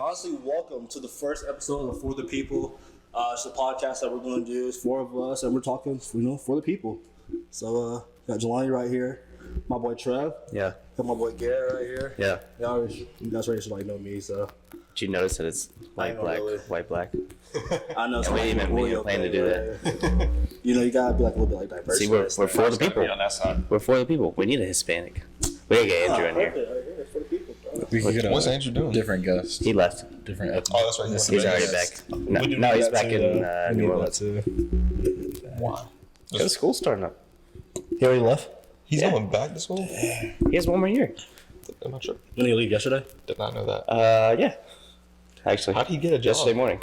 Honestly, welcome to the first episode of For the People. It's a podcast that we're going to do. It's four of us, and we're talking, for the people. So, got Jelani right here, my boy Trev. Yeah. Got my boy Garrett right here. Yeah. You guys already should know me, so. Did you notice that it's white, black, really. white, black? I know. We didn't even plan to do that. You gotta be like a little bit like diverse. See, we're for the people. On that side. We're for the people. We need a Hispanic. We gotta get Andrew in here. It's for the people, bro. We could get What's Andrew doing? different guest. He left. Different ethnic. Oh, that's right. He's already back. No, he's back in New Orleans. Why? Because school's starting up. He already left? He's Yeah. going back to school? He has one more year. Am I sure? When did he leave yesterday? Did not know that. Yeah. Actually. How did he get a job? Yesterday morning.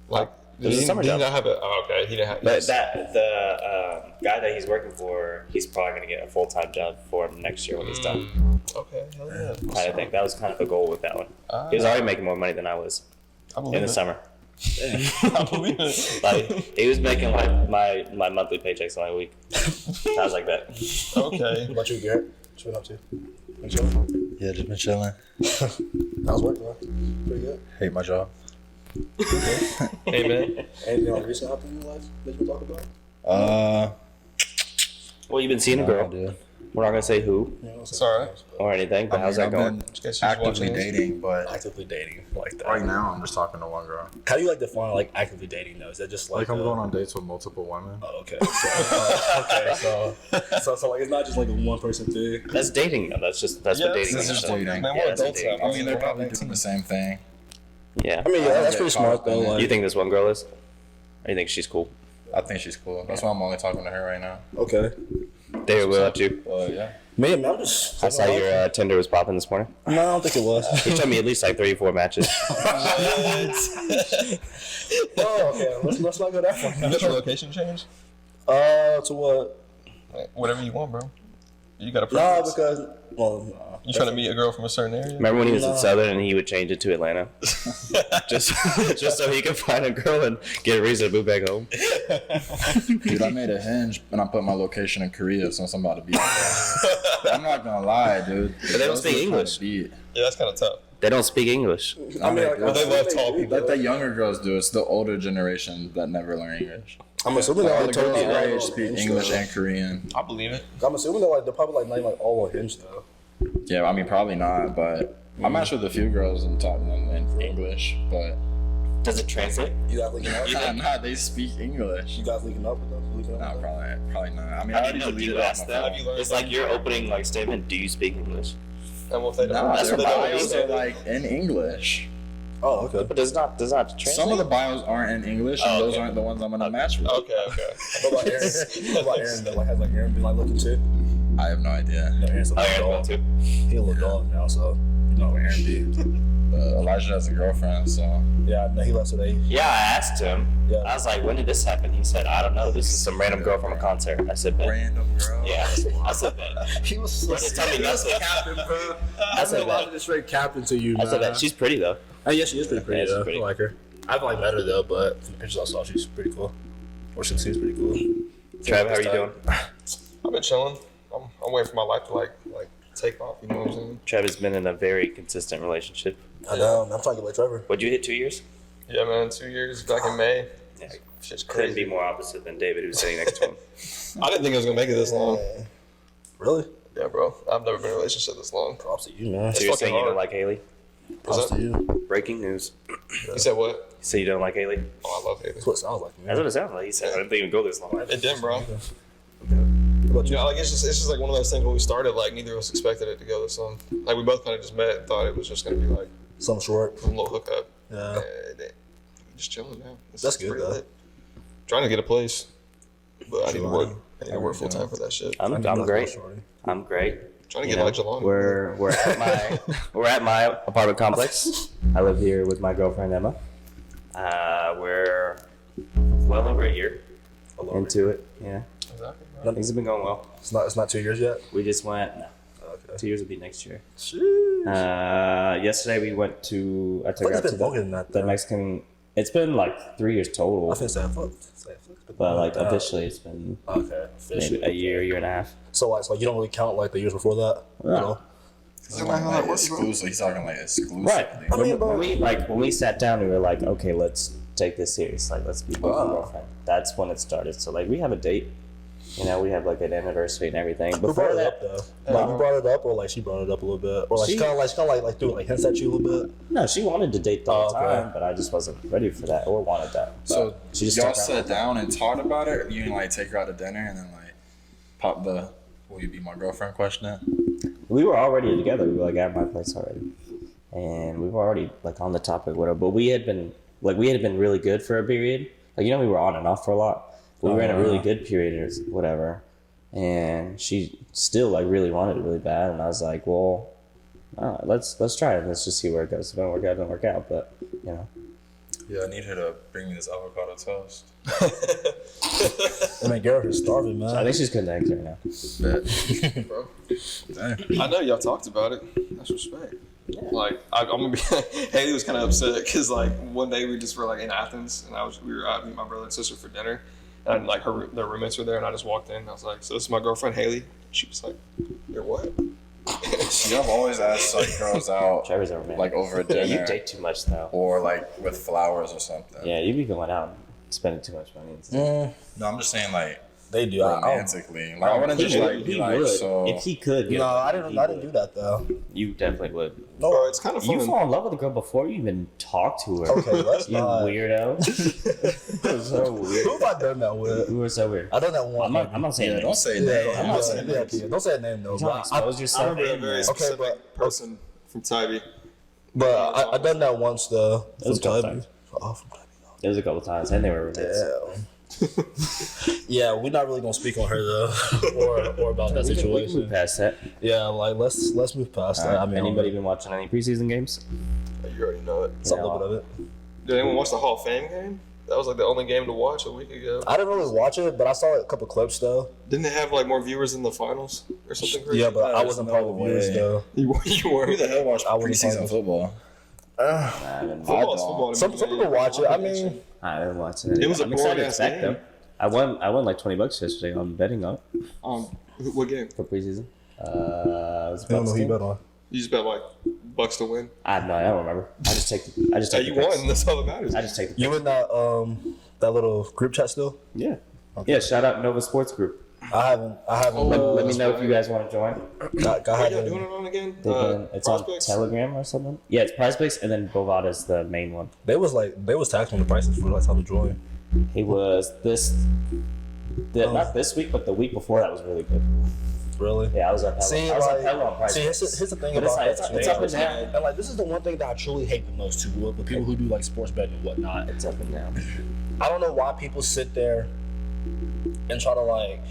Like, It was a summer did job. he not have it? Oh, okay. He didn't have But the guy that he's working for, he's probably going to get a full-time job for him next year when he's done. Okay, hell yeah. I think that was kind of a goal with that one. He was already making more money than I was I believe in the it. summer. I believe it. Like, he was making like my monthly paychecks in a week. I was like that. Okay. What about you, Garrett? What you been up to? Been chilling? Yeah, just been chilling. How's work, bro? Pretty good. Hate my job. Hey, man. Anything like recent happened in your life that you want to talk about? Well, you've been seeing a girl. Dude. We're not gonna say who It's alright. or anything, but how's that going? Guess who's Actively watching this? dating, but Actively dating, like that. right now I'm just talking to one girl. How do you define like actively dating though? Is that just like I'm going on dates with multiple women. Oh, okay. So, so like it's not just like a one person thing. That's dating though. That's what dating this is. is so- dating. Man, Yeah, we're that's adults dating. now. I mean, they're probably doing the same thing. Yeah. I mean, yeah, that's pretty smart though. You Like, You think this one girl is? Or you think she's cool? I think she's cool. That's why I'm only talking to her right now. okay. David, what about you? Yeah. Man, I'm just. I saw your Tinder was popping this morning. No, I don't think it was. You showed me at least like 34 matches. Oh, okay. Let's not go that far. You got your location changed? To what? Like, whatever you want, bro. You got a No, preference? because no. You trying to meet a girl from a certain area? Remember when he was No. at Southern and he would change it to Atlanta? just so he could find a girl and get a reason to move back home. Dude, I made a hinge and I put my location in Korea since I'm about to be there. I'm not gonna lie, dude. But they don't speak English. Yeah, that's kind of tough. They don't speak English. I mean, like, Well, they love tall people. Let the younger girls do it. It's the older generation that never learn English. I'm assuming All that the like girls totally our age speak English and Korean. I believe it. I'm assuming that like they're probably like not even like all on Hinge though. Yeah, I mean, probably not, but I matched with a few girls and taught them in English, but Does it translate? You guys linking up? nah, they speak English. You guys linking up with them? Linking up No, with them? probably not. I mean, I I didn't already know. Do deleted you it off ask my them? Have you learned It's like your opening like statement. Do you speak English? And what if they don't? No, That's their what bios bios are like in English. Oh, okay. But does not translate. Some of the bios aren't in English, and Oh, those okay. aren't the ones I'm gonna match with. Okay. What about Aaron? What about Aaron? That like has like Aaron been like looking too? I have no idea. No, Aaron's a Oh, little Aaron will dog. too. He a little dog now, so you know what Aaron be. Elijah has a girlfriend, so Yeah, no, he left today. Yeah, I asked him. Yeah. I was like, when did this happen? He said, I don't know. This is some random girl from a concert. I said, bet. random girl. Yeah, I said that. He was so Brandon, tell me he was nothing. capping, bro. I I said said that. just straight capping to you, I man. said that. She's pretty though. Yeah, she is pretty pretty Yeah, she's though. pretty. I like her. I haven't like met her though, but from the pictures I saw, she's pretty cool. Or she seems pretty cool. Trav, how are you doing? I've been chilling. I'm waiting for my life to like take off. You know what I'm saying? Trav has been in a very consistent relationship. I know. I'm trying to get like Trevor. Would you hit 2 years? Yeah, man. 2 years back in May. Yeah. Shit's Couldn't be crazy. more opposite than David, who's sitting next to him. I didn't think I was gonna make it this long. Really? Yeah, bro. I've never been in a relationship this long. Props to you, man. So you're fucking saying you don't hard. like Haley? Props that- to you. Breaking news. You said what? You say you don't like Haley? Oh, I love Haley. That's what it sounds like, man. That's what it sounds like. He said, I didn't think it would go this long. It didn't, bro. What about You you? know, like it's just like one of those things when we started, like neither of us expected it to go this long. Like we both kind of just met and thought it was just gonna be like Some short. a little hookup. Yeah. Just chilling now. That's good, pretty though. lit. Trying to get a place, but I need to work. Jelani. I need to work full time for that shit. I'm great. I'm great. Trying to You get know, like Jelani. we're at my apartment complex. I live here with my girlfriend Emma. We're well over a year into it. Yeah, Exactly, bro. things have been going well. It's not 2 years yet. We just went. Okay. 2 years will be next year. Sheesh. Yesterday we went to. I I took think her it's out to been longer than that. the though. Mexican. It's been like 3 years total, I think fuck. but like officially it's been Okay. maybe a year and a half. So like you don't really count like the years before that? No. at all? Like exclusively, he's talking like exclusively. Right. I mean, but- When we sat down, we were like, okay, let's take this serious. Like, let's be boyfriend girlfriend. That's when it started. So like, we have a date. You know, we have like an anniversary and everything. Who brought Before it that, up though? Like you brought it up, or like she brought it up a little bit, or like she kind of like threw like hints at you a little bit. no, she wanted to date the whole okay. time, but I just wasn't ready for that or wanted that. So she just y'all stuck sat around. down and talked about it. You didn't like take her out to dinner and then like pop the "Will you be my girlfriend?" question. We were already together. We were like at my place already, and we were already like on the topic, whatever. But we had been really good for a period. Like, you know, we were on and off for a lot. But we were in a really good period or whatever. And she still like really wanted it really bad, and I was like, well, let's try it. Let's just see where it goes. If it don't work out, it don't work out. But you know, Yeah, I need her to bring me this avocado toast. I mean, Garrett is starving, man. so I think she's cooking eggs right now. Bro. Damn. I know y'all talked about it. That's respect. Like I'm gonna be. Haley was kind of upset because like one day we just were like in Athens and we were out with my brother and sister for dinner, and like their roommates were there, and I just walked in and I was like, so this is my girlfriend Haley. She was like, you're what? See, I've always asked like girls out Trevor's over man. like over a Yeah, dinner you date too much though. or like with flowers or something. Yeah, you be going out and spending too much money. And stuff. No, I'm just saying like They do. romantically. Like I wouldn't just like be like would. so. If he could. No, I didn't do that though. You definitely would. No, Bro, it's kind of fun. You fall in love with a girl before you even talk to her. okay, let's You not. weirdo. You're so weird. Who have I done that with? You were so weird. I done that one. I'm not saying Yeah, that. don't say Yeah, that. yeah, I'm yeah, not saying yeah, that. yeah. Don't say a name though. Don't But expose I yourself. remember a very Okay, specific but- person from Tybee. I done that once though. It was a couple From times. Oh, from Tybee. It was a couple times, and they were roommates. Damn. Yeah, we're not really gonna speak on her though, or about that We can move situation. past that. Yeah, like let's move past that. I mean, Anybody been watching any preseason games? You already know it. some little bit of it. Did anyone watch the Hall of Fame game? That was like the only game to watch a week ago. I didn't really watch it, but I saw a couple clips though. Didn't they have like more viewers than the finals or something crazy? Yeah, but I There's wasn't no part of the viewers way. though. you were. Who the hell watched I wouldn't preseason find- football? I didn't, Football's football to Some me, people man. watch it. I mean, I didn't watch it. It was a I'm excited to boring-ass back game. them. I won like $20 yesterday on betting on it What game? for preseason. It was I don't know Bucks who you game. bet on. You just bet like Bucks to win. I don't remember. I just take Yeah, the you picks. won. That's all that matters. I just take the You in that little group chat still? Yeah. Yeah, shout out Nova Sports Group. I haven't. Let me know if you guys want to join. What are y'all doing it on again? It's on Prospects? Telegram or something. Yeah, it's PrizePicks, and then Bovada's the main one. They was taxing the prices for like time to join. He was not this week, but the week before that was really good. Really? Yeah, I was up hella. See, I was up like, hella on see, PrizePicks. here's the thing But about it's that. up and down. And like, this is the one thing that I truly hate the most too. With the people who do like sports betting and whatnot. It's up and down. I don't know why people sit there and try to like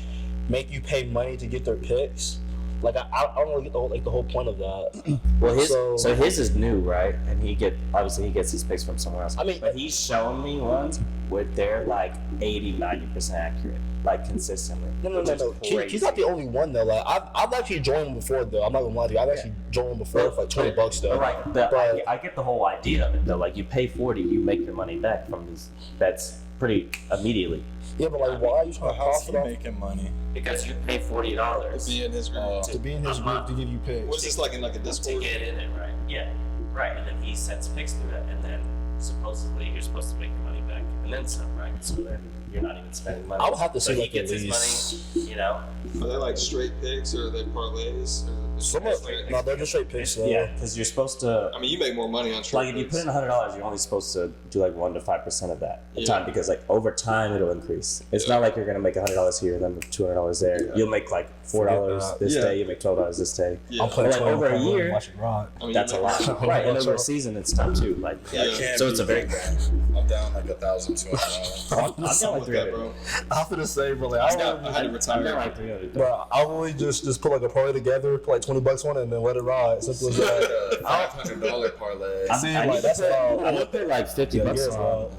make you pay money to get their picks. Like I don't really get the whole point of that. Well, So- his is new, right? And he gets his picks from somewhere else. I mean- but he's showing me ones where they're like 80-90% accurate, like consistently. No. which is crazy. He's not the only one though. Like I've actually joined him before though. I'm not gonna lie to you. I've actually joined him before for like $20 though. Right. But I get the whole idea of it though. Like you pay 40, you make your money back from these bets pretty immediately. yeah, but like, why are you trying But to how's profit he off making money? Because you pay $40 Be in his group. to be in his group to give you picks? What is this like in like a to Discord? get in it, right? Yeah, right. And then he sends picks through it, and then supposedly you're supposed to make your money back, and then some, right? So then you're not even spending money. I would have to so say he like gets at his least. money, you know. Are they like straight picks or are they parlays? Some of no, they're just straight picks though. Yeah, because you're supposed to. I mean, you make more money on straight Like if you picks. put in $100, you're only supposed to do like 1 to 5% of that at Yeah. time, because like over time it'll increase. It's not like you're gonna make $100 here and then $200 there. Yeah. You'll make like $4 this Yeah. day. You make $12 this day. Yeah. I'm playing Like, 20 over a Pro Bowl, year, watch it rock. I mean, That's you a make- lot, right? And over a season, it's tough too. Like Yeah. I can't so it's a beat very. that. I'm down like $1,200. I'm down Something like with that, 300. bro. I'm gonna say, bro, like, I had to I'm down retire. like 300. bro, I really just put like a parlay together, put like $20 on it, and then let it ride. Simple as that. $500 parlay. See, like that's about. I'm gonna put like $50 Yeah, on.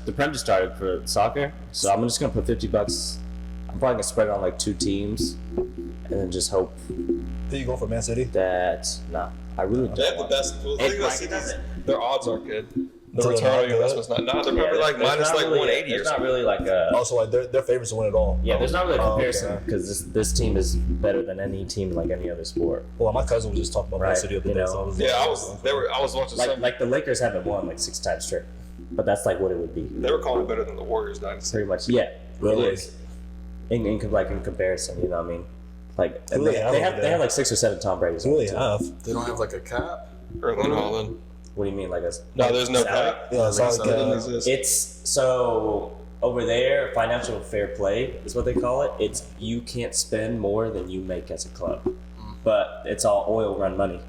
The prem just started for soccer, so I'm just gonna put $50. I'm probably gonna spread it on like 2 teams, and then just hope Who you going for, Man City? that I really They have the don't. best. Well, the thing about City is their odds aren't good. The So they're return not on your investment's not. Nah, they're probably like there's minus not like really- 180 or There's not something. really like a. Also, like they're favorites to win it all. Yeah, there's not really a Oh, comparison okay. because this team is better than any team like any other sport. Well, my cousin was just talking about Right, Man City the other you day. know. So I was Yeah, like, I was watching Like some. like the Lakers haven't won like 6 times straight, but that's like what it would be. They were calling it better than the Warriors dynasty. Pretty much, yeah. Really? It is. In comparison, you know what I mean? Like Who they, they have they over have they there? have like 6 or 7 Tom Brady's. who on do the they team. have? They don't have like a cap. Erling Haaland. What do you mean, like a? No, there's no salary? cap. Yeah, it's like, That doesn't exist. It's so over there, financial fair play is what they call it. It's you can't spend more than you make as a club, but it's all oil run money.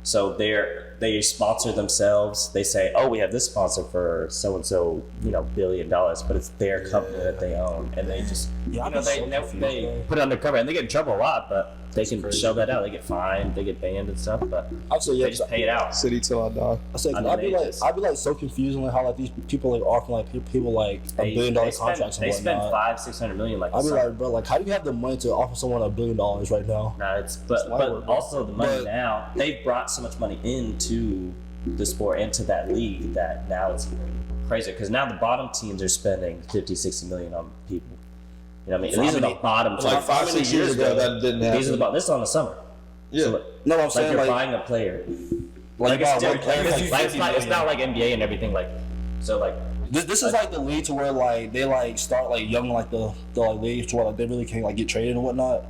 So they sponsor themselves. They say, oh, we have this sponsor for so and so, $1 billion, but it's their company that they own, and they just Yeah, I'm they so confused, they bro. put it undercover, and they get in trouble a lot, but they can show that out. They get fined, they get banned and stuff, but I'd say they yeah. just pay it out. City till I die. I say I mean, I'd be they like just- I'd be like so confused on like how like these people like offering like people like $1 billion contracts and They spend whatnot. $500-600 million like. I'd be a like, bro, like how do you have the money to offer someone $1 billion right now? Nah, it's but light work, bro. also the money But- now they've brought so much money into the sport, into that league, that now it's even crazier because now the bottom teams are spending 50-60 million on people. You know what I mean? And these are the bottom teams. Like 5-6 years ago, that didn't happen. These are the bottom. This is on the summer. Yeah. So, No, I'm like saying you're like buying a player. like, It's wow, different. like, It's not like NBA and everything. Like so, like this is like the league to where like they like start like young like the like league to where like they really can't like get traded and whatnot.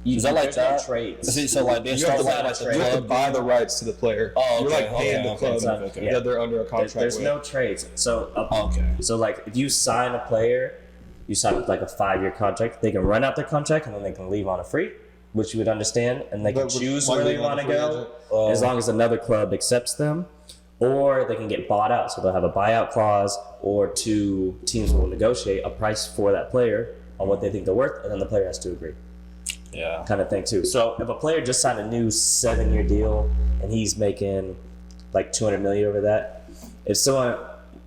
Is that like there's no that? trades. So like they You start have, like, to, like the you have to club. buy the rights to the player. Oh, You're okay, like paying okay, the club okay, okay. that they're under a contract There's with. no trades. So Okay. So like if you sign a player, you sign like a 5-year contract. They can run out their contract and then they can leave on a free, which you would understand, and they can But would- choose like where they leave on want to a free go, agent? as long as another club accepts them, or they can get bought out. So they'll have a buyout clause, or 2 teams will negotiate a price for that player on what they think they're worth, and then the player has to agree. Yeah. Kind of thing too. So if a player just signed a new 7-year deal and he's making like $200 million over that, if someone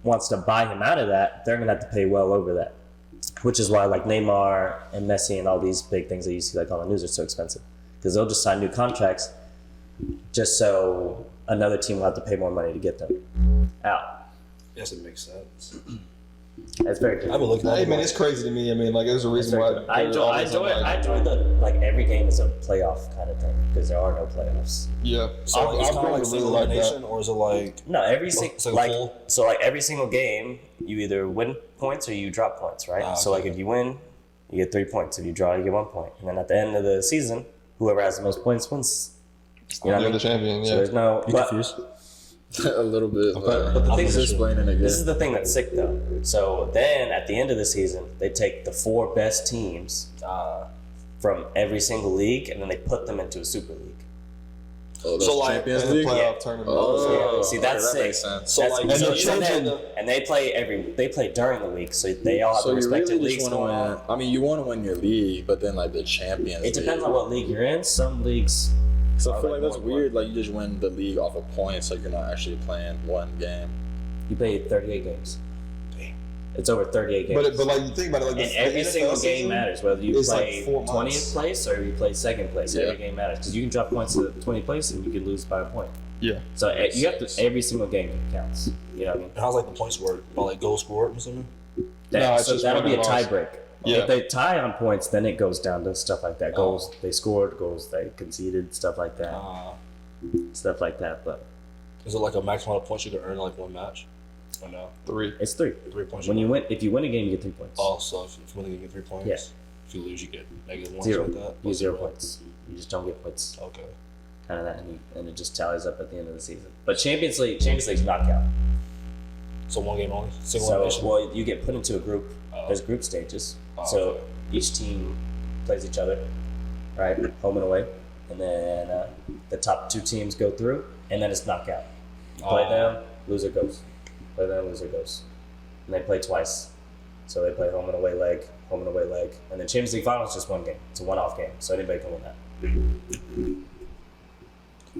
wants to buy him out of that, they're gonna have to pay well over that. Which is why like Neymar and Messi and all these big things that you see like on the news are so expensive, because they'll just sign new contracts just so another team will have to pay more money to get them out. Yes, it makes sense. That's very good. I've been looking at Hey it. man, it's crazy to me. I mean, like there's a reason why. I enjoy the like every game is a playoff kind of thing because there are no playoffs. Yeah. So like, it's I'm kind of really like single like that. elimination, or is it like No, it's like a full- so like every single game, you either win points or you drop points, right? Ah, So like if you win, you get 3 points. If you draw, you get 1 point. And then at the end of the season, whoever has the most points wins. You know what I You're mean? the champion. So Yeah. there's no. You But confused? A little bit. but the thing He's is, explaining it this again. is the thing that's sick though. So then at the end of the season, they take the 4 best teams from every single league, and then they put them into a super league. Oh, that's So, like, Champions In the League. playoff tournament. Oh, See, that's okay, that sick. makes sense. So That's like, and, they're they play during the week, so they all have So the you respective really leagues just want going to on. win. I mean, you want to win your league, but then like the Champions It depends League. on what league you're in. Some leagues, So I are, feel like that's more weird. Like you just win the league off of points. Like you're not actually playing one game. you play 38 games. It's over 38 games. But like you think about it, like and the every NFL single game season matters, whether you is like play 4 20th months. place or you play 2nd place. Yeah. Every game matters because you can drop points to 20th place and you can lose by a point. Yeah. So you have to every single game counts. You know what I mean? how's like the points work? By like goals scored or something? No, it's so just that'll win be a or tie loss. break. Yeah. If they tie on points, then it goes down to stuff like that. Goals they scored, goals they conceded, stuff like that. Stuff like that. But Is it like a maximum amount of points you can earn in like one match? Or no? 3. it's 3. 3 points. When you win, if you win a game, you get 3 points. Oh, so if you win, you get 3 points. Yeah. If you lose, you get -1. 0. Like that. You get 0 points. You just don't get points. Okay. Kind of that, and it just tallies up at the end of the season. But Champions League's knockout. So one game only. Single So elimination. well, you get put into a group. There's group stages. So okay. each team plays each other, right, home and away, and then the top 2 teams go through, and then it's knockout. You play them, loser goes. Play them, loser goes. And they play twice. So they play home and away leg, and then Champions League final is just one game. It's a one-off game, so anybody can win that.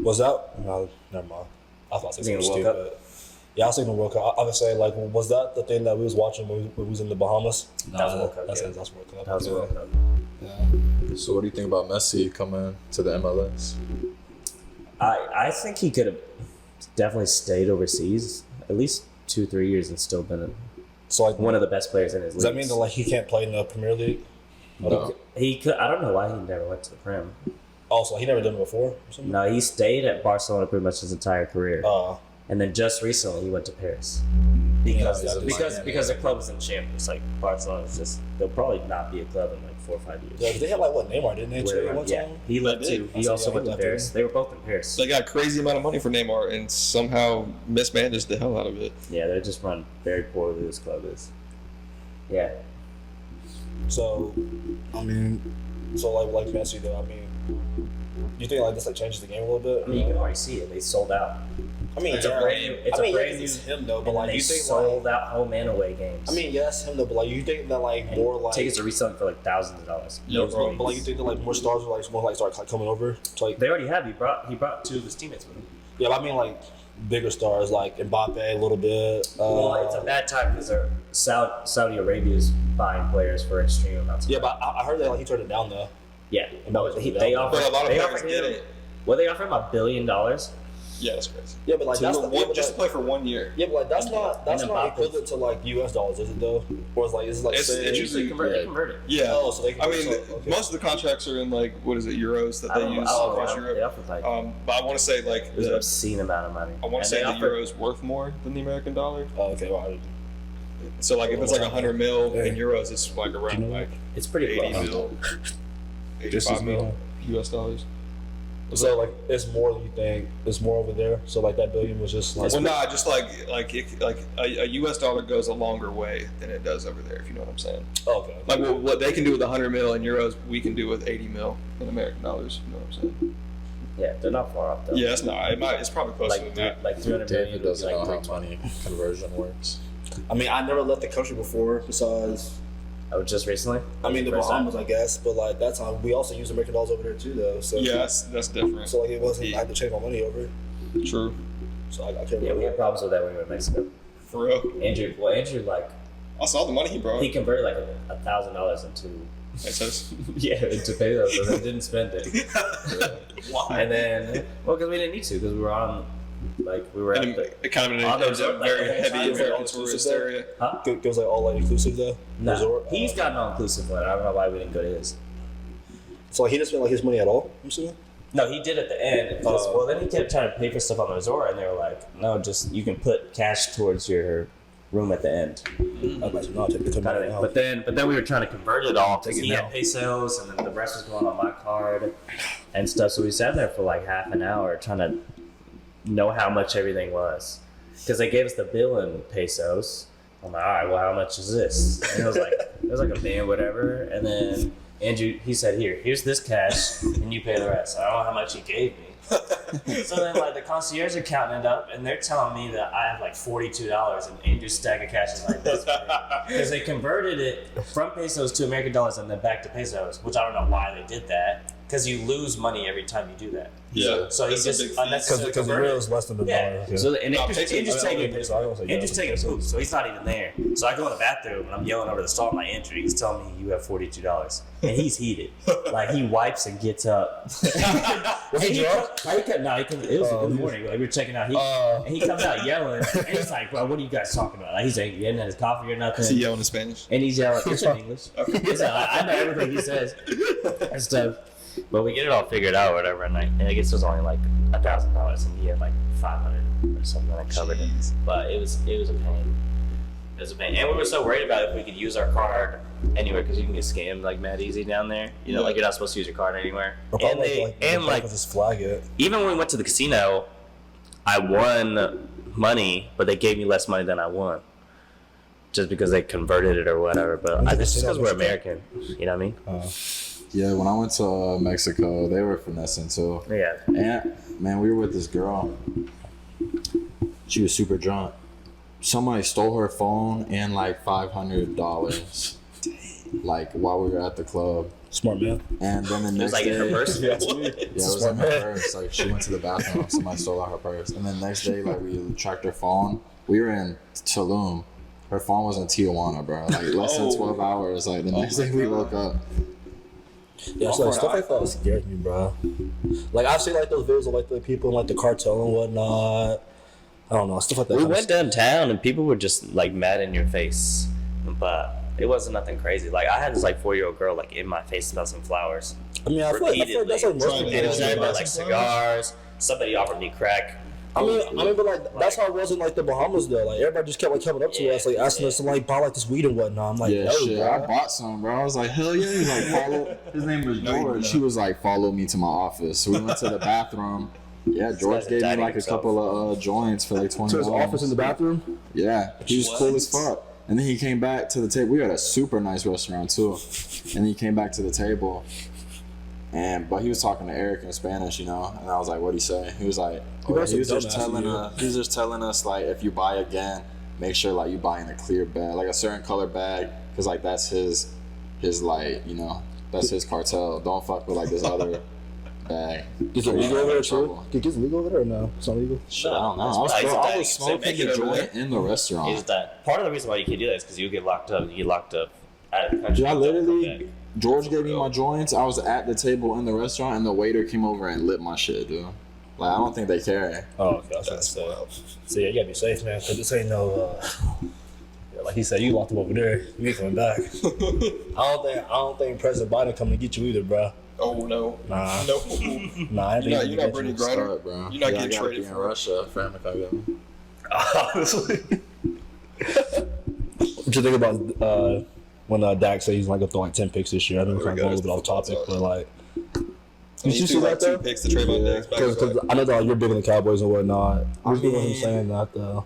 Was that? No, never mind. I thought I said You something thinking World stupid. Yeah, I was thinking the World Cup. I was saying, like, was that the thing that we was watching when we was in the Bahamas? That was World Cup, That's yeah. that's World Cup. That was the World Cup. So what do you think about Messi coming to the MLS? I think he could have definitely stayed overseas at least 2-3 years and still been So like, one of the best players in his league. does that mean that like he can't play in the Premier League? No. He could? I don't know why he never went to the Prem. Also, he never done it before. Or something? No, he stayed at Barcelona pretty much his entire career, and then just recently he went to Paris because the club was in champions. Like Barcelona is just they'll probably not be a club in like 4 or 5 years. Yeah, they had like what Neymar, didn't they? Too, one Yeah, time? he left too. He also went to Paris. They were both in Paris. They got a crazy amount of money for Neymar and somehow mismanaged the hell out of it. Yeah, they're just run very poorly. This club is. Yeah. So, I mean, like Messi though. I mean, you think like this like changes the game a little bit? I mean, you can already see it. They sold out. I mean, It's a brand new. It's a brand new. It's him though, but And like they you think sold like, out home and away games. I mean, yeah, that's him though, but like you think that like And more like tickets are reselling for like thousands of dollars. Yeah, bro. but like you think that like more stars are like more like start like coming over to like They already have. He brought 2 of his teammates with him. yeah, but I mean like bigger stars like Mbappe a little bit. Well, it's a bad time because Saudi Arabia is buying players for extreme amounts of yeah, money. but I heard that like he turned it down though. Yeah, no, they offered. But a lot of they players offered did him. it. Well, they offered him $1 billion. Yeah, that's crazy. Yeah, but like that's For the, one, yeah, but just to like, play for 1 year. yeah, but like that's not Mbappe. equivalent to like US dollars, is it though? Or is it like It's say, usually- They convert it. Yeah. oh, so they can I mean, okay. most of the contracts are in like what is it, euros that I they don't know. use across They Europe. offered like But I want to say like it was an obscene amount of money. I want And to say they the offered- euro's worth more than the American dollar. Oh, okay, well, So like if it's like 100 mil in Yeah. euros, it's like around You know, like It's pretty 80 close. mil, Just 85 as mil many. US dollars. so like it's more than you think. It's more over there. So like that billion was just like Well, nah, just like a US dollar goes a longer way than it does over there. If you know what I'm saying. oh, okay. Like what they can do with 100 mil in euros, we can do with 80 mil in American dollars. You know what I'm saying? Yeah, they're not far off though. Yeah, it's not. It's probably closer like than that. like 300 million. David doesn't know like how money conversion works. I mean, I never left the country before. Besides, Oh, just recently. I mean, the First time? Bahamas, I guess. But like that time, we also used American dollars over there too, though. So Yeah, that's different. So like it wasn't. I had to change my money over. True. So I can't Yeah, we remember. had problems with that when we were in Mexico. For real. Andrew like I saw the money he brought. he converted like $1,000 into Excess. yeah into pesos, so they didn't spend it. Why? And then because we didn't need to because we were on we were at And the it kind of on ends the- up like, very the whole heavy time American was all tourist inclusive area. huh? It was like all like inclusive though. No, Resort. he's got an all-inclusive one. I don't know why we didn't go to his. So like he didn't spend like his money at all. I'm assuming. No, he did at the end. Well, then he kept trying to pay for stuff on the resort, and they were like, "No, just you can put cash towards your room at the end." Okay, so no, take the Kind of thing. out. But then we were trying to convert it all because Take it he now. had pesos, and then the rest was going on my card and stuff. So we sat there for like half an hour trying to know how much everything was because they gave us the bill in pesos. I'm like, all right, well, how much is this? And it was like $1 million, whatever. And then Andrew, he said, here's this cash, and you pay the rest. I don't know how much he gave me. So then, like, the concierge are counting it up, and they're telling me that I have like $42, and Andrew's stack of cash is like this because they converted it from pesos to American dollars and then back to pesos, which I don't know why they did that. Because you lose money every time you do that. Yeah. So he That's a just big fee. unnecessarily Because the converted. real is less than the Yeah. dollar. So and No, Andrew's pesos- Andrew's taking a poop, so he's not even there. So I go in the bathroom and I'm yelling over the stall. My Andrew, he's telling me you have $42, and he's heated. Like he wipes and gets up. Was he drunk? It was in the morning. Like we were checking out. And he comes out yelling, and he's like, "Bro, what are you guys talking about?" Like he's angry. He hadn't had his coffee or nothing. Is he yelling in Spanish? And he's yelling. It's in English. He's like, I know everything he says and stuff. But we get it all figured out or whatever, and I guess it was only like $1,000, and he had like 500 or something that covered it. But it was a pain. It was a pain, and we were so worried about if we could use our card anywhere because you can get scammed like mad easy down there. You know, like you're not supposed to use your card anywhere. And like just flag it. even when we went to the casino, I won money, but they gave me less money than I won. Just because they converted it or whatever, but I just because we're American, you know what I mean? Yeah, when I went to Mexico, they were finessing too. Yeah. And man, we were with this girl. She was super drunk. Somebody stole her phone and like $500. Like while we were at the club. Smart man. And then the It next was like day, in her purse. yeah, it was in her purse. Like she went to the bathroom, somebody stole out her purse. And then next day, like we tracked her phone. We were in Tulum. Her phone was in Tijuana, bro. Like less than 12 hours. Like the next day we woke up. Yeah, so like, stuff like that scares me, bro. Like I've seen like those videos of like the people in like the cartel and whatnot. I don't know, stuff like that. We went downtown and people were just like mad in your face, but it wasn't nothing crazy. Like I had this like 4-year-old girl like in my face smell some flowers. I mean, I feel like that's like most people. And it was everybody like cigars. Somebody offered me crack. I mean, but like that's how it was in like the Bahamas though. Like everybody just kept like coming up to us, like asking us to like buy like this weed and whatnot. I'm like, yeah, no, shit. bro. I bought some, bro. I was like, hell yeah. He was like, follow. His name was George. She was like, follow me to my office. So we went to the bathroom. Yeah, George gave me like a couple of joints for like $20. To his office in the bathroom. Yeah, he was cool as fuck. And then he came back to the table. We were at a super nice restaurant too. And then he came back to the table. But he was talking to Eric in Spanish, you know, and I was like, what'd he say? He was like, he was just telling us like, if you buy again, make sure like you buy in a clear bag, like a certain color bag, because like that's his like, you know, that's his cartel. Don't fuck with like this other bag. Is it legal over there too? Is it legal over there or no? It's not legal? Shit, I don't know. I was smoking the joint in the restaurant. Is that part of the reason why you can't do that is because you get locked up. You get locked up out of the country. Dude, I literally, George gave me my joints. I was at the table in the restaurant, and the waiter came over and lit my shit, dude. Like, I don't think they care. Oh, okay. That's wild. So, yeah, you gotta be safe, man, because this ain't no, like he said, you locked him over there. You ain't coming back. I don't think President Biden coming to get you either, bro. Oh, no. Nah. No. Nah, I think You're not Brittany Griner, bro. You're not getting traded in Russia for him if I go. Honestly. What you think about when Dak said he's like gonna throw like 10 picks this year? I know we're kind of going a little bit off topic, but like, did you see that? 2 picks to Trayvon Diggs. Because I know that you're big on the Cowboys and whatnot. I was him saying that though.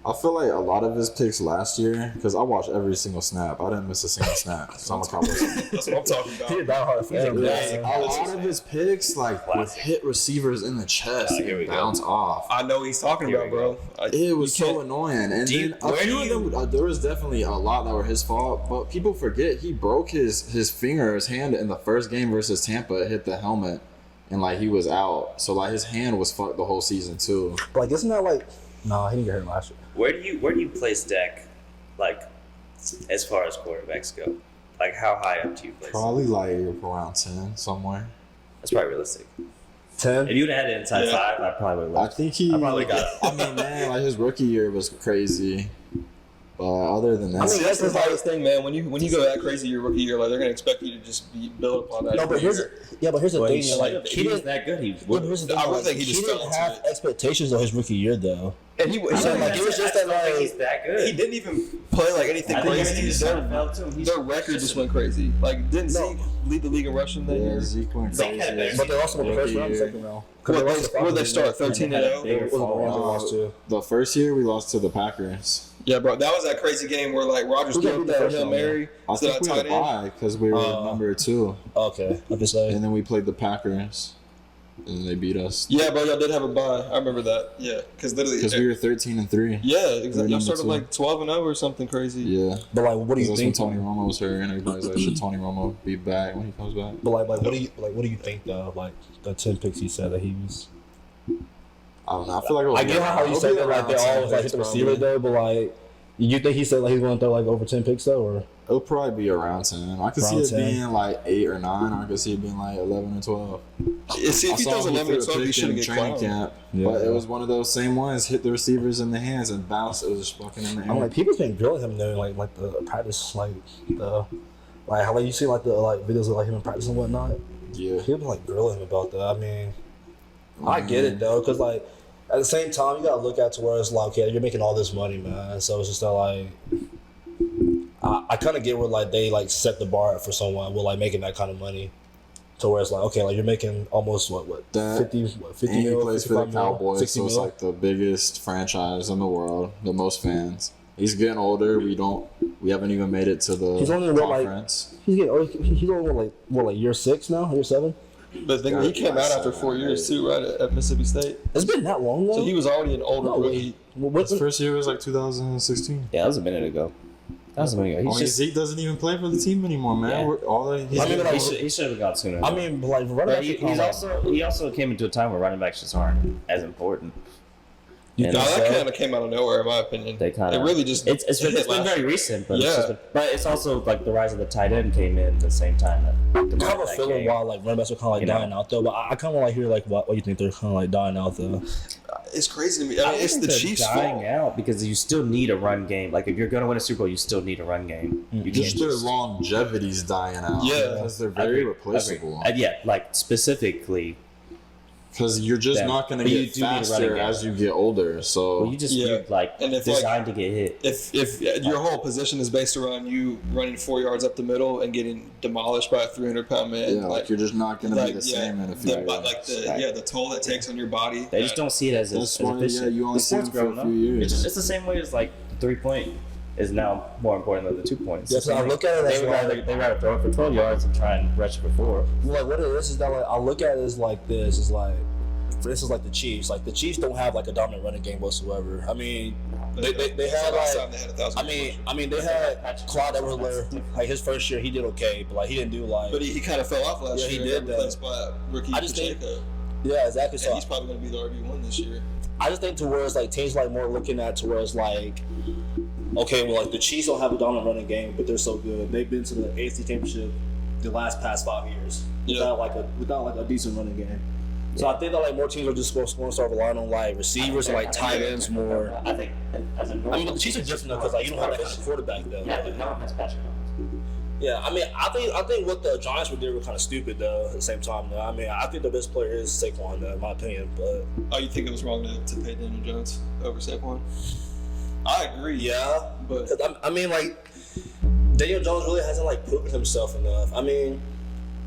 I feel like a lot of his picks last year, because I watched every single snap. I didn't miss a single snap. So I'm a Cowboys fan. That's what I'm talking about. He a diehard fan. A lot of his picks, like, would hit receivers in the chest and bounce off. I know what he's talking about, bro. It was so annoying. And then a few of them, there was definitely a lot that were his fault, but people forget he broke his finger, his hand in the first game versus Tampa. It hit the helmet, and, like, he was out. So, like, his hand was fucked the whole season, too. But, like, isn't that, like... No, he didn't get hurt last year. Where do you place Dak, like, as far as quarterbacks go? Like, how high up do you place him? Probably, like, around 10 somewhere. That's probably realistic. 10? If you'd had it inside 5, I probably would have. I think he... I probably got it. I mean, man, like, his rookie year was crazy. But other than that... I mean, that's the hardest thing, man. When you go that crazy your rookie year, like, they're going to expect you to just build upon that. No, but here's the thing. Like, he was that good. He I would think he just didn't have expectations of his rookie year, though. And he said, like, it was just that, like, he's that good. He didn't even play, like, anything crazy. Their record just went crazy. Like, didn't Zeke lead the league in rushing that year? Zeke went crazy. But they lost in the first round, second round. Where'd they start? 13-0? The first year, we lost to the Packers. Yeah, bro, that was that crazy game where, like, Rodgers threw up that Hail Mary. I think we had a bye because we were number 2. Okay, I just say. And then we played the Packers, and they beat us. Yeah, bro, y'all did have a bye. I remember that. Yeah, because literally, we were 13-3. Yeah, exactly. Y'all started like 12-0 or something crazy. Yeah, but like, what do you think? That's when Tony Romo was hurt, and everybody's like, "Should Tony Romo be back when he comes back?" But like, what do you think though? Like the 10 picks he said that he was. I don't know. I feel like I get how you said that like they all like hit the receiver though, but like, you think he said like he's going to throw like over 10 picks though, or? It'll probably be around 10. I could see it being like 8 or 9. Or I could see it being like 11 or 12. See, if he throws 11 or 12, he shouldn't get training camp. Yeah. But it was one of those same ones, hit the receivers in the hands and bounce. It was just fucking in the air. I'm like, people's been drilling him though, like the practice, like how you see like the like videos of like him in practice and whatnot. Yeah. People been like grilling him about that. I mean, I get it though, because like at the same time you gotta look at to where it's like, okay, you're making all this money, man. So it's just that like. I kind of get where like they like set the bar for someone with like making that kind of money, to where it's like, okay, like you're making almost what 50 and he mil, plays for the Cowboys, 60 so it's mil. like the biggest franchise in the world, the most fans. He's getting older. We haven't even made it to the conference. He's only like year 6 now, year 7. But he came out after 4 years too, right, at Mississippi State. It's been that long though. So he was already an older rookie. His first year was like 2016. Yeah, that was a minute ago. Zeke doesn't even play for the team anymore, man. Yeah. He should have got sooner. I mean, like running back. He also came into a time where running backs just aren't as important. You And No, think that so? kind of came out of nowhere, in my opinion. They kind of It really just. it's hit been last very year. recent, but Yeah. but it's also like the rise of the tight end came in at the same time that I have a that feeling came. why like running backs are kind of like You know. dying out though, but I kind of want to hear like what you think they're kind of like dying out though. It's crazy to me. I mean, it's think the they're Chiefs' dying fault. out because you still need a run game. Like if you're going to win a Super Bowl, you still need a run game. You can't Just their just longevity's dying out. Yeah. Because they're very replaceable. Yeah, like specifically. Because you're just Yeah. not going to But you get do need a running faster game. as you get older. So Well, you just Yeah. you're like And if, designed to get hit. If your whole position is based around you running 4 yards up the middle and getting demolished by a 300-pound man, yeah, like you're just not going to be the same in a few years. the toll that takes on your body. They just don't see it as That's as why, efficient. yeah, you only The see sport's them for a growing up. few years. It's the same way as like the 3-point is now more important than the 2 points. Yeah, so I look at it as They like, rather throw it for 12 yards and try and rush it for 4. like what it is that like I look at it as like this is like, for instance, like the Chiefs. Like the Chiefs don't have like a dominant running game whatsoever. I mean, they had last time like. they had 1,000. I mean, they had Clyde Edwards-Helaire. Like his first year, he did okay, but like he didn't do like. But he kind of fell off last Yeah, he year. did, Got replaced by rookie I just think- Pacheco. Yeah, exactly. And So he's probably going to be the RB1 this year. I just think to where it's like teams like more looking at to where it's like, okay, well like the Chiefs don't have a dominant running game, but they're so good. They've been to the AFC Championship the past 5 years without like a decent running game. So I think that like more teams are just going to start relying on like receivers and like tight ends more. I think as a I mean, but the Chiefs are different though because like you don't have like a quarterback though. yeah, but no one has Patrick Mahomes. Yeah, I mean, I think what the Giants were doing were kind of stupid though. At the same time, though, I mean, I think the best player is Saquon, though, in my opinion. But Oh, you think it was wrong to pay Daniel Jones over Saquon? I agree. yeah, But 'cause I mean, like Daniel Jones really hasn't like proven himself enough. I mean,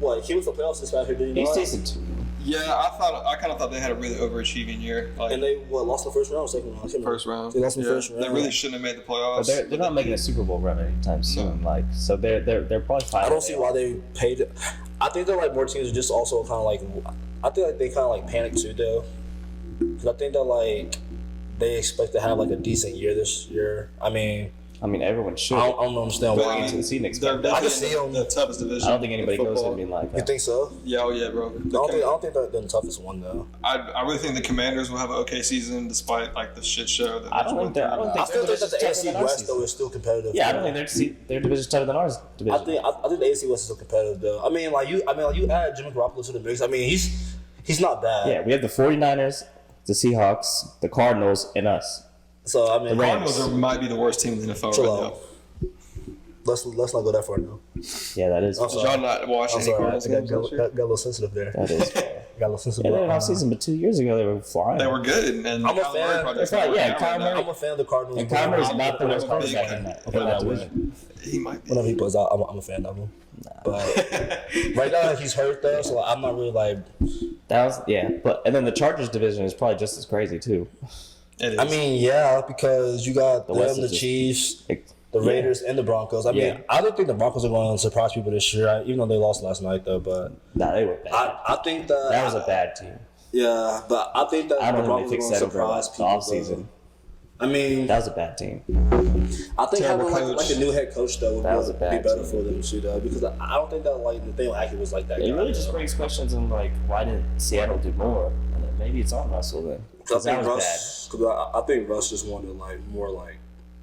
what he was the playoffs this past year, did he He's not? decent. yeah, I kind of thought they had a really overachieving year. Like And they lost in the first round, or second round. I can't remember. first round. They lost in the Yeah. first round. They really shouldn't have made the But playoffs. they're not making a Super Bowl run anytime soon. Like so they're probably fine. I don't see why they paid it. I think that like more teams are just also kind of like. I think like they kind of like panicked too though, because I think that like they expect to have like a decent year this year. I mean, everyone should. I don't understand But, why. I mean, into the season they're expect that. I definitely can see in the toughest division. I don't think anybody in goes football. to be like You think so? Yeah, oh yeah, bro. I don't think they're the toughest one though. I really think the Commanders will have an okay season despite like the shit show that I don't think they're. I don't I think still think that the they're AFC West though is still competitive. Yeah, I don't think their division's tougher than ours division. I think the AFC West is still competitive though. I mean, like you add Jimmy Garoppolo to the mix. I mean, he's not bad. Yeah, we have the 49ers, the Seahawks, the Cardinals, and us. So I mean, The Cardinals might be the worst team in the NFL chill right out. now. Let's not go that far now. Yeah, that is. I'm Did y'all not watch I'm any sorry, I Cardinals got games last year? a little sensitive there. That is. Got a little sensitive. Yeah, they're in off season, but 2 years ago they were flying. They were good, and I'm a Kyler Murray fan. project's That's right, not yeah, working out Kyler right now. I'm a fan of the Cardinals. And Kyler is not the worst Big quarterback fan. in that division. He might be. Whenever he plays out, I'm a fan of him. But right now he's hurt though, so I'm not really like. And then the Chargers division is probably just as crazy too. It is. I mean, yeah, because you got them, West the is just- Chiefs, the Raiders, and the Broncos. I mean, Yeah. I don't think the Broncos are going to surprise people this year, even though they lost last night though. But Nah, they were bad. I think that That was a bad team. Yeah, but I think that I the don't know if Broncos they are fixed going that to over surprise the people. off season. I mean, That was a bad team. I think Terrible having coach. like a new head coach though That was would a be bad better team. for them too, though, because I don't think that like Nathaniel Hackett was like that. It guy, really just though. brings questions on like why didn't Seattle do more? And then maybe it's on Russell then. I Because that think was Russ, because I think Russ just wanted like more like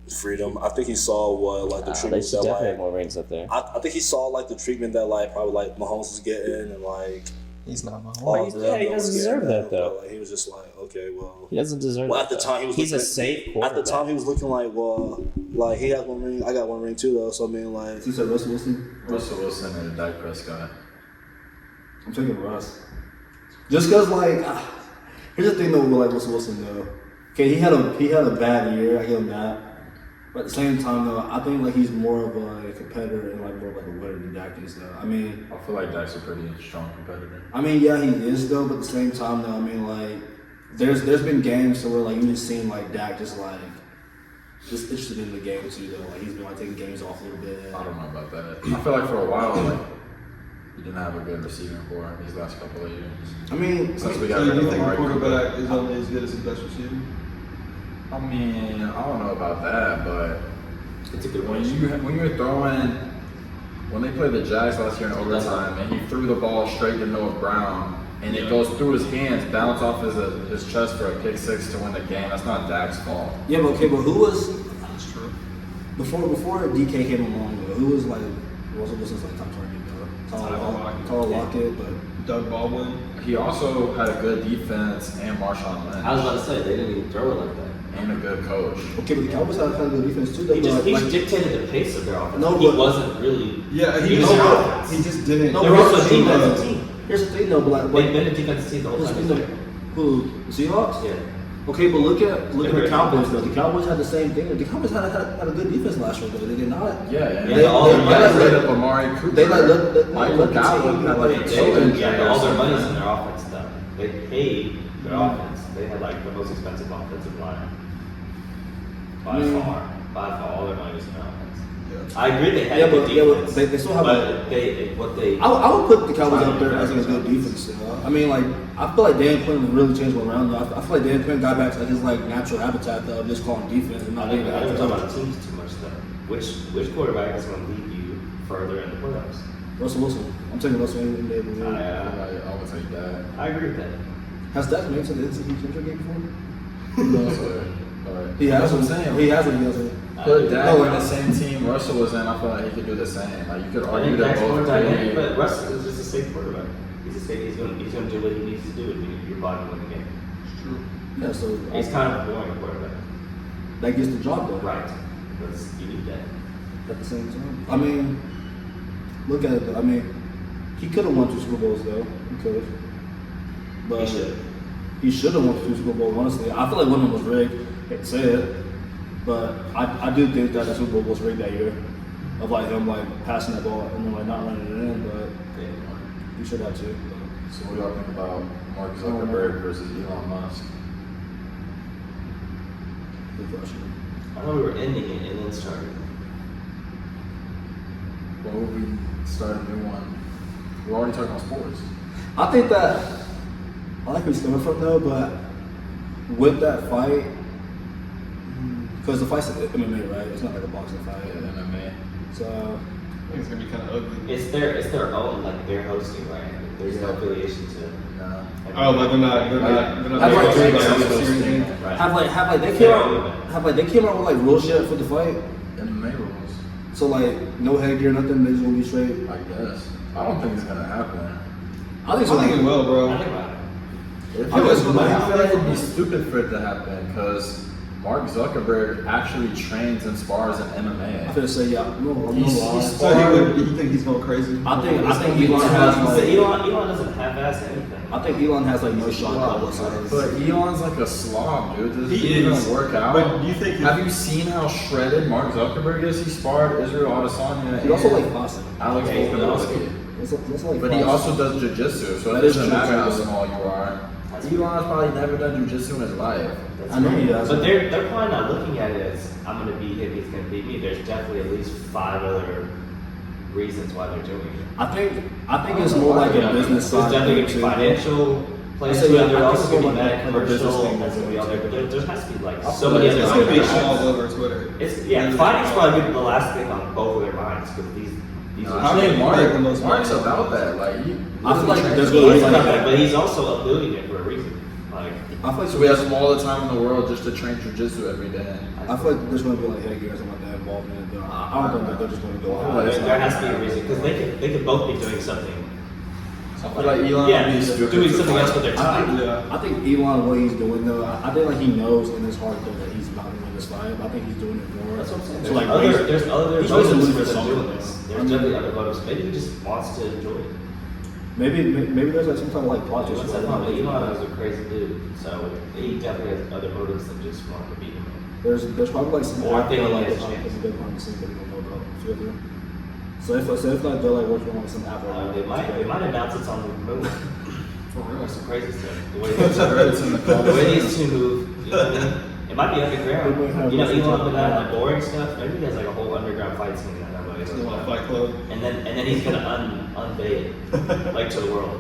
freedom. I think he saw what like the bad. They treatment should that definitely like have more rings up there. I think he saw like the treatment that like probably like Mahomes was getting and like he's not Mahomes. all he- of yeah, them he that doesn't was deserve getting that, though. but, like, he was just like, okay, well. He doesn't deserve Well, that. at the time he was He's a looking- safe At quarterback. the time, he was looking like, well, like he had one ring, I got one ring too, though. So I mean, like, You said Russell Wilson? Russell Wilson and Dak Prescott. I'm taking Russ. Just cause like, here's the thing though with like Russell Wilson though. Okay, he had a bad year. I give him that. But at the same time though, I think like he's more of a competitor and like more of like a winner than Dak is though. I mean, I feel like Dak's a pretty strong competitor. yeah, he is though. But at the same time though, I mean like, there's been games where like you just seen like Dak just interested in the game too though. Like he's been like taking games off a little bit. I don't know about that. I feel like for a while, like, he didn't have a good receiving core these last couple of years. I mean, Since we So got you rid do of think a Amari quarterback Cooper. is only as good as his best receiver? I mean, I don't know about that, but it's a good when you're throwing, when they played the Jags last year in overtime and he threw the ball straight to Noah Brown and it goes through his hands, bounce off his chest for a pick six to win the game. That's not Dak's fault. Yeah, but okay, but who was That's true. before DK came along? Though, who was like what's his like top target? Tyler Lockett, but Doug Baldwin. He also had a good defense and Marshawn Lynch. I was about to say they didn't even throw it like that. And a good coach. okay, but the Cowboys had a good defense too. Though, He just but, like, dictated the pace of their offense. No, he but- wasn't really. Yeah, he was was. their offense. He just didn't. No, They but were also a here's the thing, defensive though. team. Here's the thing though, but They've like been a defensive team the whole here's the time. thing, though. Who the Seahawks? Yeah. Okay, but look at They the were- Cowboys though. The Cowboys had the same thing. The Cowboys had a good defense last year though. They did not. Yeah, and Yeah, they all their got money- rid of Amari Cooper. They let Michael let the Gallup team- had like a toe injury Yeah, or all their something. money's in their offense though. They paid their offense. They had like the most expensive offensive line. By far, all their money was in their offense. I agree they had a good defense. they still have. But what they I would put the Cowboys up there as a good defense. I mean, like I feel like Dan Quinn really changed one around. Though. I feel like Dan Quinn got back to like, his like natural habitat though, of just calling defense and I not think being I don't that. talk about teams too much though. Which quarterback is going to lead you further in the playoffs? Russell Wilson. I'm taking Russell any day of the week. I would take that. I agree with that. Has Dak made to the NCAA championship game before? But He that's hasn't. what I'm saying. He hasn't. He hasn't. Put Dak No, in the same team Russell was in, I feel like he could do the same. Like you could I argue think that Dak's more both dynamic, played. but Russell is just a safe quarterback. He's going to do what he needs to do to be your body win the game. True. Yeah, so He's kind of a boring quarterback. that gets the job done. Right. Because you need that. At the same time. I mean, look at it though. I mean, he could have won 2 Super Bowls though. He could have. But He should. He should have won 2 Super Bowls, honestly. I feel like one of them was rigged. I hate to say it. But I do think that the Super Bowl was rigged that year. Of like him like passing that ball and then like not running it in, but he should have too. So what do y'all think about Mark Zuckerberg versus Elon Musk? Good question. I thought we were ending it and then starting. Well, we start a new one. We're already talking about sports. I think that I like where he's coming from though, but with that fight, because the fight's MMA, right? It's not like a boxing fight. Yeah, MMA. So I think it's gonna be kind of ugly. It's their own, like they're hosting, right? There's no affiliation to. Oh, like they're not. Have like- doing have anything. Right. have like they came out with like real shit for the fight. MMA rules. So like no headgear, nothing. They just gonna be straight. I guess. I don't think it's gonna happen. I think I think it will, I bro. think about it. If I it was, guess- I feel like it'd be stupid for it to happen because Mark Zuckerberg actually trains and spars in I'm MMA. gonna say yeah. No, I'm He's- no lie. he's- So you think he's going crazy? I think Elon has So like, Elon doesn't half-ass anything. I think Elon has like no shot whatsoever. But Elon's like a slob, dude. Does He he is. even work out? But do you think Have you seen how shredded Mark Zuckerberg is? He sparred Israel Adesanya He also and like boxing. Alex Yeah, he's Volkanovski. That's like But he boxing. also does jiu-jitsu, so it That is doesn't true, matter how too. small you are. Elon's probably never done jiu-jitsu in his life. I know he does. But they're probably not looking at it as I'm gonna beat him, he's gonna beat me. There's definitely at least 5 other reasons why they're doing it. I think it's more like a business There's side. definitely thing, gonna be too. financial plays I to say, it. yeah, There's I also think gonna be it's that more like a business commercial. thing That's gonna be all there. But there has to be like I so feel many like other it's it's gonna be factors. all over Twitter? Fighting's probably gonna be the last thing on both of their minds because these How are many Mark, make the most Mark's money? about that. Like, I feel like there's he gonna be is about that, like but he's also a billionaire for a reason. Like I feel like so he has all the time in the world just to train jiu-jitsu every day. I feel like there's gonna be like headgear or something like that involved in it. Though. I don't think that they're just gonna go out. there has to be a reason because they could both be doing something. I feel like Elon Yeah, would be stupid doing to something fight. else with their time. Yeah. I think Elon, what he's doing though, I think like he knows in his heart though that he's about to win this fight. I think he's doing it more. That's what I'm saying. So like There's other he's motives raising for for them something. doing this. There's definitely other motives. Maybe he just wants to enjoy it. maybe there's like some kind of like plot twist. What's that from? Elon is a crazy dude, so he definitely has other motives than just wanting to beat him. There's probably like some Or act there thinking like he has it's a chance. a big behind the scenes that we don't know about. Together. So if like they're like working on some app or They might announce it's on the moon. For real. Some crazy stuff. The way It's in the these two move, you know what I mean? It might be underground. You know, Elon with that like boring stuff. Maybe he has like a whole underground fight scene that nobody It's knows a about. Fight Club. And then he's gonna unveil it like to the world.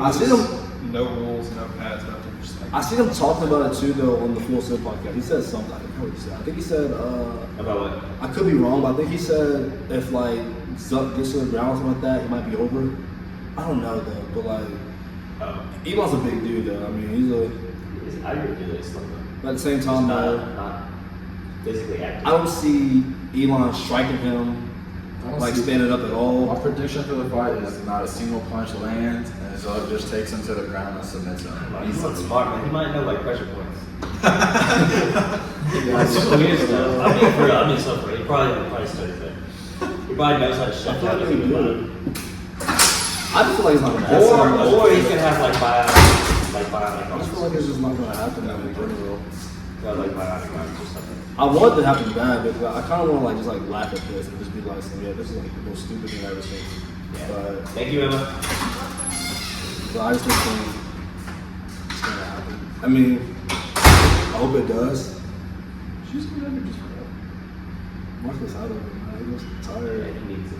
I see them. No rules, no pads, nothing. Just like I see him talking about it too though on the Full Sip podcast. He said something. I forget what he said. I think he said About what? I could be wrong, but I think he said if like Zuck gets to the ground or something like that, it might be over. I don't know though, but like Elon's a big dude, though. I mean, I agree with you. It's like but at the same time, though, not physically active. I don't see Elon striking him, like standing up at all. My prediction for the fight is not a single punch lands, and Zug just takes him to the ground and submits him. He's not smart, man. He might know like pressure points. That's Weird stuff. I mean, for real. I mean, so for real. He probably studied there. He probably knows how to shut down the human body. I just feel like it's not gonna happen. Or he's gonna have like bionic I just feel like it's just not gonna happen in general. like bionic arms or something. I want it to happen bad, but I kind of want to like just like laugh at this and just be like, yeah, this is like the most stupid thing I've ever seen. Yeah. But Thank you, Emma. I just don't think it's gonna happen. I mean, I hope it does. She's gonna have it just Marcus out of it, man. He was Yeah, tired. he needs it.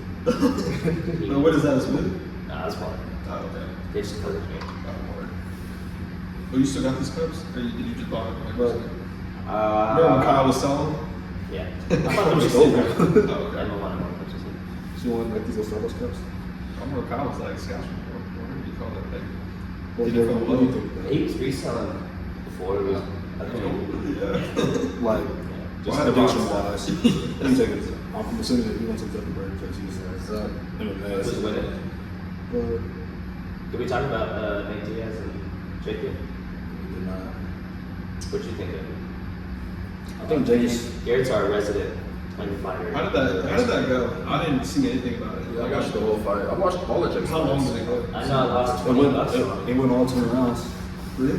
What is that? A smooth? Nah, that's fine. Oh, okay. They just covered me. Oh, you still got these cups? Or did you just buy them? But Remember when Kyle was selling them? Yeah. I thought it was Go. super. Oh, okay. Emma wanted more pictures. she wanted like these little Starbucks cups. I remember Kyle was like scotch before. What do you call that thing? What Did you feel do you low? think? Though? He was reselling before it was. I think. Yeah. Like, just Why the prediction box? wise. Let me take it. I'm assuming that he went to Zuckerberg because he's MMA. Who's winning? But Did we talk about Nate Diaz and Jacob? he did not. What do you think of it? I think Jake's. Garrett's our resident fighter. How did that go? I didn't see anything about it. I watched the whole fight. I watched all the Jake's How long fights. did it go? I know I lost It 20 went, bucks. it went all 10 rounds. Really?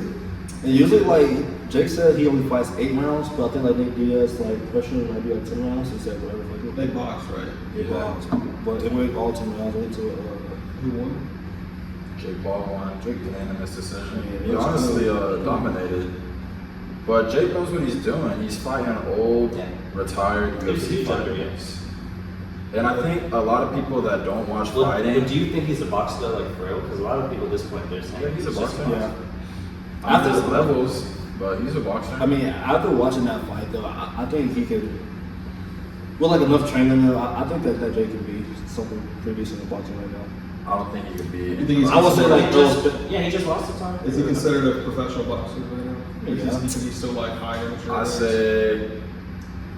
And usually, like, Jake said he only fights 8 rounds, but I think, like, Nate Diaz, like, pressure might be like 10 rounds. He said whatever. Like, They boxed, right? it boxed. But it went all 10 rounds. It went to, Who won? Jake Paul won. Jake unanimous decision. Yeah, He honestly dominated. But Jake knows what he's doing. He's fighting old, Yeah. retired He's UFC huge under, fighters. And I think a lot of people that don't watch Well, fighting. but do you think he's a boxer though, like for real? Because a lot of people at this point they're saying Yeah, he's a just boxer. yeah. I mean, there's levels, but he's a boxer. I mean, after watching that fight, though, I think he could, with, like, enough training, though, I think that Jake could be something pretty decent in boxing right now. I don't think he could You be. think he's I would say, like, he just lost the time. Is he considered a professional boxer right now? Yeah. Is he still like high amateur? I say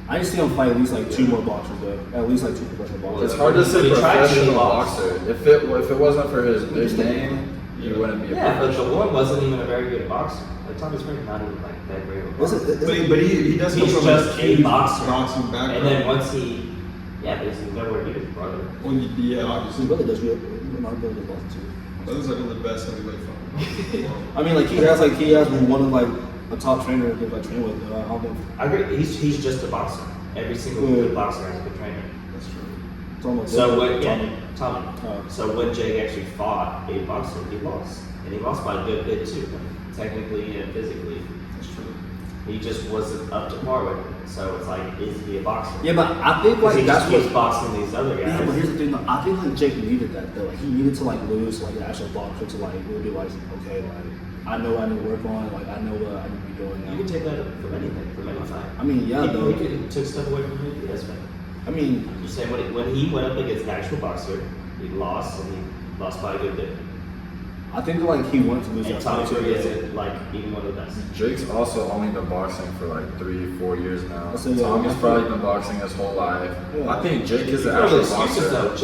I need to see him fight at least, like, 2 more boxers, though. At least, like, 2 professional boxers. it's hard to say He tried to, professional he lost. boxer. If it wasn't for his big name, he wouldn't be a Yeah, but professional. the one wasn't even a very good boxer. Like Thomas Frank not even like that great of a Is boxer. it, But he does come He's from just a huge boxer. boxing background. And then once he, but he's nowhere near his brother. Well, yeah, his obviously. brother does good. My brother does boxing, too. That was like one of the best heavyweight fighters. I mean, like, he has been one of, like, a top trainer to, like, train with, though. I don't think I agree. He's just a boxer. Every single good boxer has a good trainer. That's true. it's almost So like when Tommy. Tommy. So when Jake actually fought a boxer, he lost, and he lost by a good bit too, technically and physically. That's true. He just wasn't up to par with it. So it's like, is he a boxer? Yeah, but I think, Because like, he that's just what. keeps boxing these other guys. Yeah, but here's the thing, though. I think, like, Jake needed that, though. Like, he needed to, like, lose, like, the actual boxer to, like, really be like, okay, like, I know what I need to work on. Like, I know what I need to be doing now. You can take that from anything, from any fight. I mean, yeah, though. He took stuff away from him. Yes, man. I mean, I'm just saying, when he went up against the actual boxer, he lost, and he lost by a good bit. I think, like, he wanted to lose And that Tommy fight, too. Fury isn't like even one of the best. Jake's also only been boxing for like 3-4 years now. I said, yeah, Tommy's I probably feel- been boxing his whole life. Yeah. I think Jake is the You're coming actual with excuses boxer. though.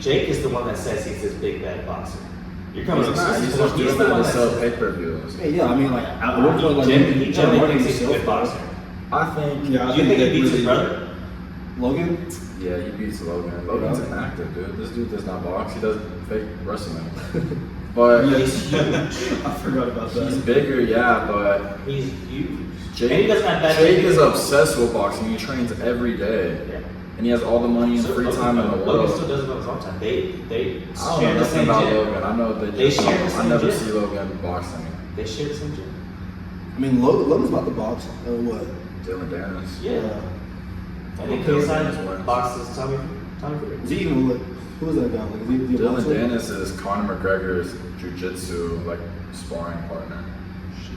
Jake is the one that says he's this big bad boxer. You're coming He's with not. excuses. He's though. just doing the that one to sell says- pay-per-views. Yeah, I mean, like, at one point, like, He generally marketing thinks he's a good himself, boxer. I think. Yeah, I Do you think he beats his really- brother? Logan? Yeah, he beats Logan. Logan's an actor, dude. This dude does not box. He does fake wrestling. But Yeah, he's huge. I forgot about he's that. bigger, yeah. But He's huge. Jake, And he doesn't have that Jake big- is obsessed with boxing. He trains every day, Yeah. and he has all the money and So free Logan- time in the Logan world. still does it on his own time. They I don't share know the same nothing about gym. Logan. I know that They share the I same never gym. see Logan boxing. They share the same gym. I mean, Logan's about to box. What? Dylan Dennis. Yeah. I think Dylan KSI Dennis wins. boxes Tommy Fury. Is he even, like, who is that guy? Like, is he a Dylan boxer? Dennis is Conor McGregor's jiu-jitsu like sparring partner.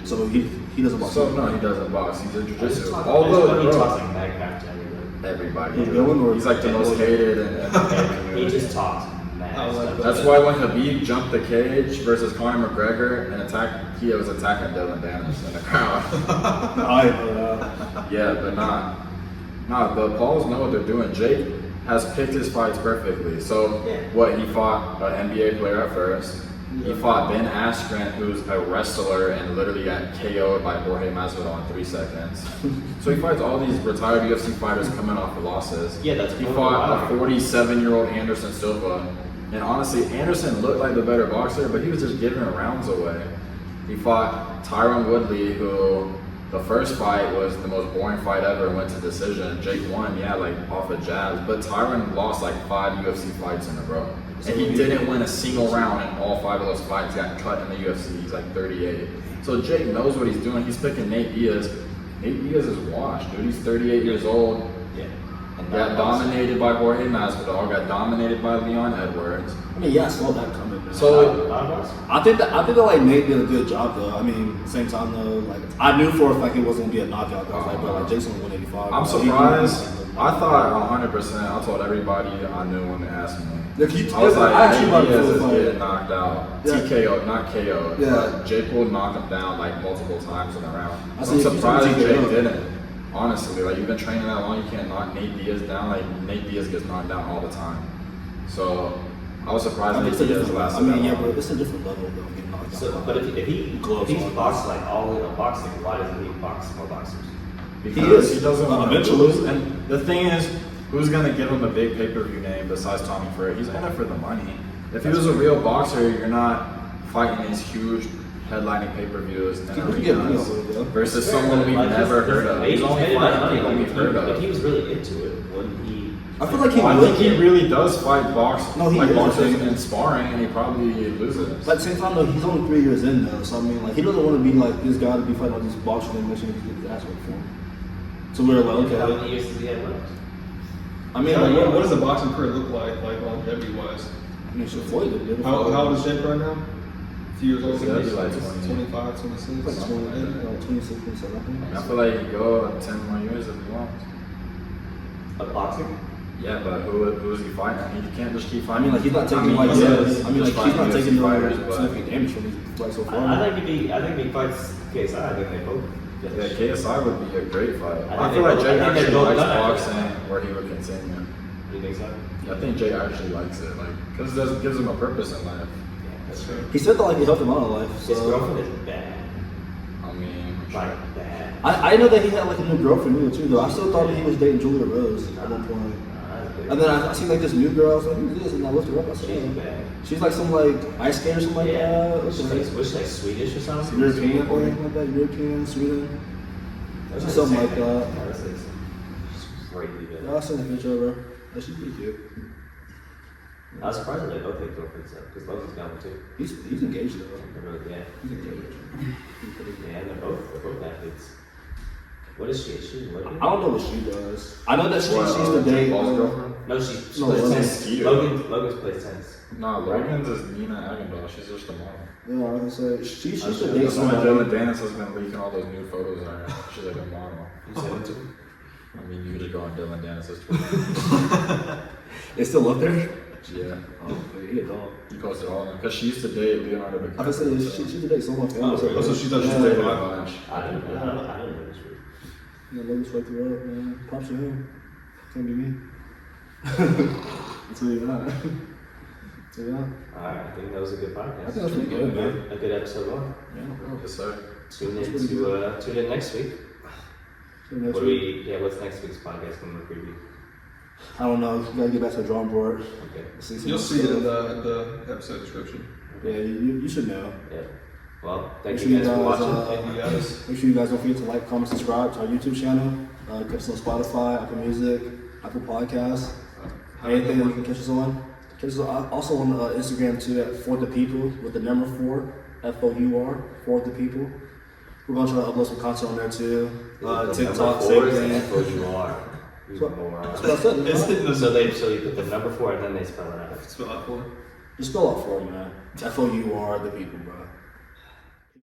So he doesn't box. So no, he doesn't box. He's a He's jiu-jitsu. talking- Although he bro, talks like Magcraft to everybody. everybody. He's Dylan or- He's like the most hated and He just talks That's why when Khabib jumped the cage versus Conor McGregor and he was attacking Dylan Dennis in the crowd. I know that. Yeah, but the Pauls know what they're doing. Jake has picked his fights perfectly. So he fought an NBA player at first. He fought Ben Askren, who's a wrestler and literally got KO'd by Jorge Masvidal in 3 seconds. So he fights all these retired UFC fighters coming off of losses. Yeah, that's he fought a 47-year-old Anderson Silva. And honestly, Anderson looked like the better boxer, but he was just giving rounds away. He fought Tyron Woodley, who the first fight was the most boring fight ever and went to decision. Jake won, off of jabs. But Tyron lost like 5 UFC fights in a row. And he didn't win a single round in all 5 of those fights. He got cut in the UFC. He's like 38. So Jake knows what he's doing. He's picking Nate Diaz. Nate Diaz is washed, dude. He's 38 years old. Yeah. And got dominated by Jorge Masvidal. Got dominated by Leon Edwards. I mean, I saw that coming. Man. So I think that like Nate did a good job though. I mean, same time though, like I knew for a fact it wasn't gonna be a knockout. I was like, bro, like Jason 185. I'm surprised. I thought 100%. I told everybody I knew when they asked me. I was like, Nate Diaz is getting knocked out. Yeah. TKO, not KO. Yeah. But Jake will knock him down like multiple times in a round. I So I'm see surprised TKO. Jake didn't. Honestly, like you've been training that long, you can't knock Nate Diaz down. Like Nate Diaz gets knocked down all the time. So I was surprised Nate Diaz lasted that long. but it's a different level though. Getting knocked So, out. but if he's boxed like all in boxing, why doesn't he box more boxers? Because he doesn't want to Eventually. lose. And the thing is, who's gonna give him a big pay-per-view name besides Tommy Fury? He's in it for the money. If he was a real boxer, you're not fighting these huge headlining pay-per-views and He could get money arenas off of it, though. versus someone we've never heard of. He's only fighting people we've heard If of. he was really into it, wouldn't he? I feel like he I would. think he really does fight No, he like is, I boxers think. in sparring, and he probably loses. But at the same time though, he's only 3 years in though. So I mean, like he doesn't want to be like this guy to be fighting all these boxers and making his ass work for him. So we're like, How okay. many years does he have left? I mean, Yeah, like, what does a boxing career look like longevity wise? I mean, shit, Floyd did. How old is Jake right now? A few years old? Yeah, he's like 25, 26. Like something like that. 26, 27. I feel like he could go 10 more years if he wants. A boxing? Yeah, but who's he fighting? I mean, you can't just keep I fighting. mean, like he's not taking like he yeah, is. I mean, like Just he's not fighting taking UFC no fighters, but- significant damage from these fights so far. I think if he fights KSI, I think they both. Yeah, KSI would be a great fight. I I think feel they like both- Jay I think they actually both likes done it. boxing where he would continue. You think so? Yeah, I think Jay actually likes it, like, because it gives him a purpose in life. Yeah, that's true. He said that like it helped him out in life. His So. girlfriend is bad. I mean, Like bad. I know that he had like a new girlfriend either too though. I still thought he was dating Julia Rose at one point. And then I seen like this new girl. I was like, who's this? And I looked her up. I said, She's oh. bad. She's like some like ice skater or something like Yeah. that. She's like, was she like Swedish or something? European or anything like that. European, Sweden. That's Something insane. like that. Yeah, that's insane. She's greatly bad. Yeah, I seen a picture of her. Yeah, she's pretty cute. I was surprised that they both had girlfriends though, because Logan's got one too. He's engaged though. They're really, yeah. He's engaged. Yeah, they're both athletes. What is she? Is she working? I don't know what she does. I know that she what, used to Jake date. Paul's girlfriend? No, she No, plays Logan's tennis. cute. Logan's plays tennis. No, Logan's is Nina Agendahl. She's just a model. Yeah, I was gonna say she used to That's date why somebody. Dylan Dennis has been leaking all those nude photos of her. She's like a model. You said it too. I mean, you could just go on Dylan Dennis's Twitter. It's still up there. Yeah. Oh, he a dog. He posted all of them because she used to date Leonardo DiCaprio. I can say she used to date someone famous. Oh, so she does. Yeah. She's dated a a bunch. I didn't know this. Yeah, Logan's right through up, man. Props to him. Can't be me. I'll tell you that. So yeah. Alright, I think that was a good podcast. I think that's pretty good, man. A good episode one. Yes, sir. Tune in next week. So next What do week, what's next week's podcast going to preview? I don't know. You gotta get back to the drawing board. Okay. See some You'll more see it in stuff. the episode description. Yeah, you should know. Yeah. Well, thank Make you sure guys for you guys, watching. Thank you guys. Make sure you guys don't forget to like, comment, subscribe to our YouTube channel. Catch us on Spotify, Apple Music, Apple Podcasts. Anything that you can catch us on. Catch us also on Instagram too at For The People with the number 4, FOUR, For The People. We're gonna try to upload some content on there too. TikTok, same thing. FOUR. So- That's what I said. It's man. in the So they put the number 4 and then they spell it out. spell out for. Just spell out for me, man. FOUR, the people, bro.